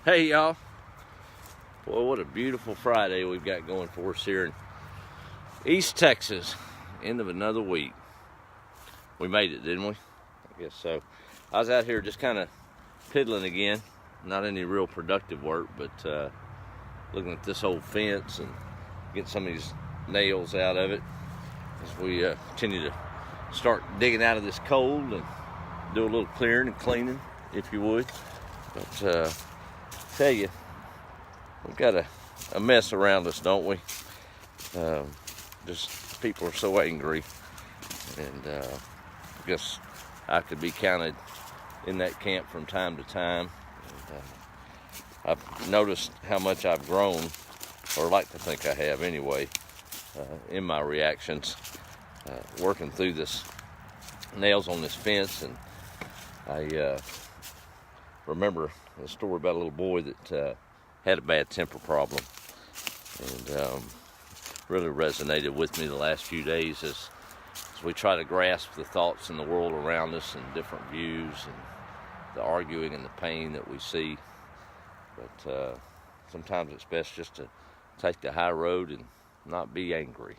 Hey y'all, boy, what a beautiful Friday we've got going for us here in East Texas. End of another week. We made it, didn't we? I guess so. I was out here just kind of piddling again. Not any real productive work, but looking at this old fence and getting some of these nails out of it as we continue to start digging out of this cold and do a little clearing and cleaning, if you would. But tell you, we've got a mess around us, don't we? Just people are so angry, and I guess I could be counted in that camp from time to time. And, I've noticed how much I've grown, or like to think I have anyway, in my reactions, working through this nails on this fence. And I remember a story about a little boy that had a bad temper problem, and really resonated with me the last few days as we try to grasp the thoughts in the world around us and different views and the arguing and the pain that we see. But sometimes it's best just to take the high road and not be angry.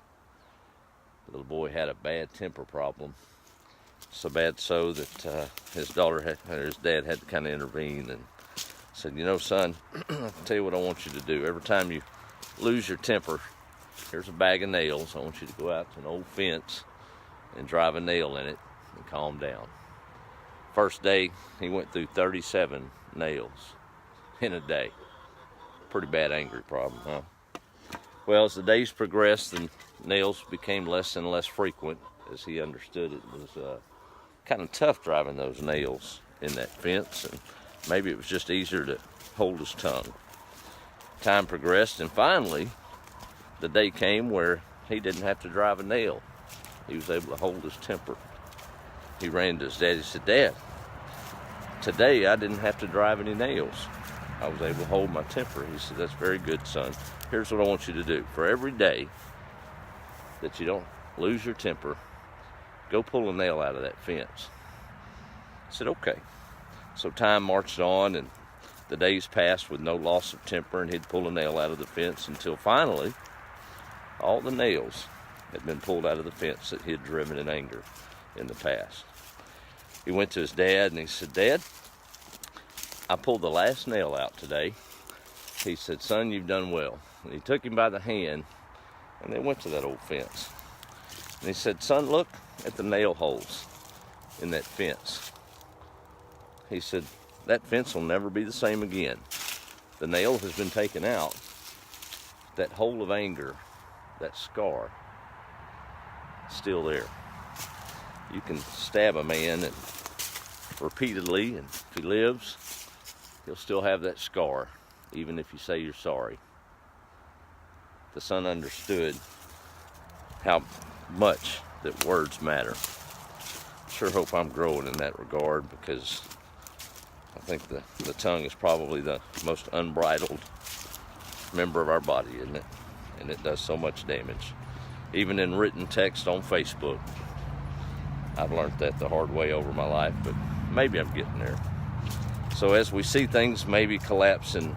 The little boy had a bad temper problem, so bad so that his dad had to kind of intervene and said, you know, son, I'll tell you what I want you to do. Every time you lose your temper, here's a bag of nails. I want you to go out to an old fence and drive a nail in it and calm down. First day, he went through 37 nails in a day. Pretty bad angry problem, huh? Well, as the days progressed, the nails became less and less frequent. As he understood it, it was kind of tough driving those nails in that fence, and maybe it was just easier to hold his tongue. Time progressed, and finally, the day came where he didn't have to drive a nail. He was able to hold his temper. He ran to his dad. He said, Dad, today I didn't have to drive any nails. I was able to hold my temper. He said, that's very good, son. Here's what I want you to do. For every day that you don't lose your temper, go pull a nail out of that fence. I said, okay. So time marched on, and the days passed with no loss of temper, and he'd pull a nail out of the fence until finally all the nails had been pulled out of the fence that he had driven in anger in the past. He went to his dad and he said, Dad, I pulled the last nail out today. He said, son, you've done well. And he took him by the hand and they went to that old fence. And he said, son, look at the nail holes in that fence. He said, that fence will never be the same again. The nail has been taken out. That hole of anger, that scar, still there. You can stab a man and repeatedly, and if he lives, he'll still have that scar, even if you say you're sorry. The son understood how much that words matter. Sure hope I'm growing in that regard, because I think the tongue is probably the most unbridled member of our body, isn't it? And it does so much damage. Even in written text on Facebook. I've learned that the hard way over my life, but maybe I'm getting there. So as we see things maybe collapse in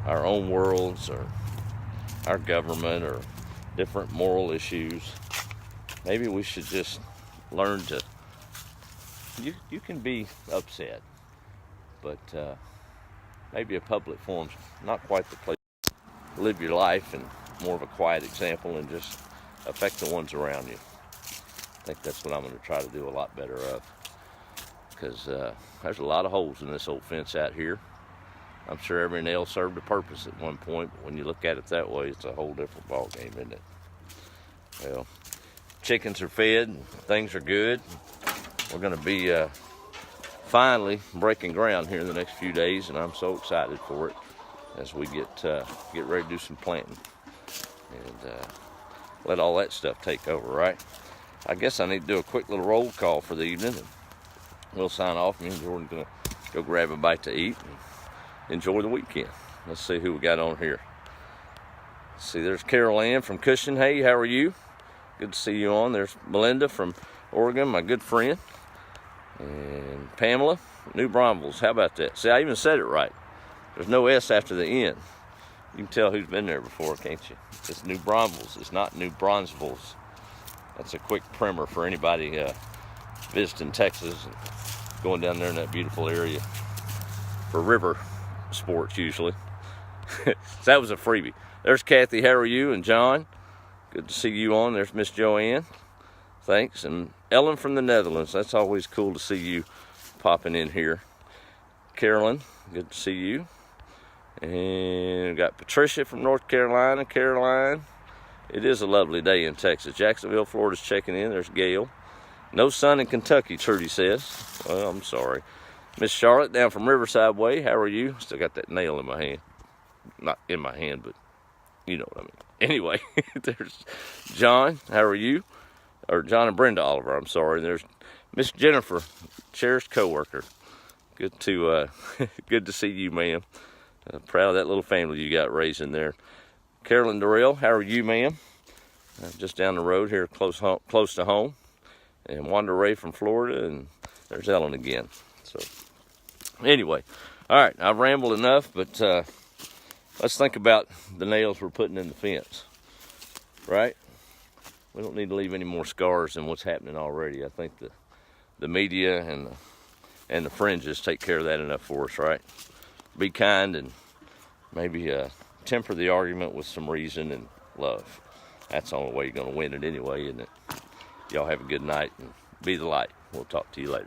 our own worlds or our government or different moral issues, maybe we should just learn to, you can be upset, but maybe a public forum's not quite the place to live your life, and more of a quiet example and just affect the ones around you. I think that's what I'm going to try to do a lot better of, because there's a lot of holes in this old fence out here. I'm sure every nail served a purpose at one point, but when you look at it that way, it's a whole different ball game, isn't it? Well, chickens are fed and things are good. We're going to be finally breaking ground here in the next few days, and I'm so excited for it as we get ready to do some planting and let all that stuff take over, right? I guess I need to do a quick little roll call for the evening, and we'll sign off. Me and Jordan's going to go grab a bite to eat and enjoy the weekend. Let's see who we got on here. Let's see, there's Carol Ann from Cushing. Hey, how are you? Good to see you on. There's Melinda from Oregon, my good friend. And Pamela, New Braunfels. How about that? See, I even said it right. There's no S after the N. You can tell who's been there before, can't you? It's New Braunfels. It's not New Braunfels. That's a quick primer for anybody visiting Texas and going down there in that beautiful area for river sports usually. So that was a freebie. There's Kathy, how are you? And John, good to see you on. There's Miss Joanne, thanks. And Ellen from the Netherlands, that's always cool to see you popping in here. Carolyn, good to see you. And we've got Patricia from North Carolina. Caroline, it is a lovely day in Texas. Jacksonville, Florida's checking in. There's Gail. No sun in Kentucky, Trudy says. Well, I'm sorry. Miss Charlotte down from Riverside Way, how are you? Still got that nail in my hand. Not in my hand, but you know what I mean. Anyway, there's John, how are you? Or John and Brenda Oliver, I'm sorry. There's Miss Jennifer, cherished co-worker. Good to see you, ma'am. Proud of that little family you got raising there. Carolyn Durrell, how are you, ma'am? Just down the road here, close to home. And Wanda Ray from Florida, and there's Ellen again. So, anyway, all right, I've rambled enough, but let's think about the nails we're putting in the fence, right? We don't need to leave any more scars than what's happening already. I think the media and the fringes take care of that enough for us, right? Be kind and maybe temper the argument with some reason and love. That's the only way you're going to win it anyway, isn't it? Y'all have a good night and be the light. We'll talk to you later.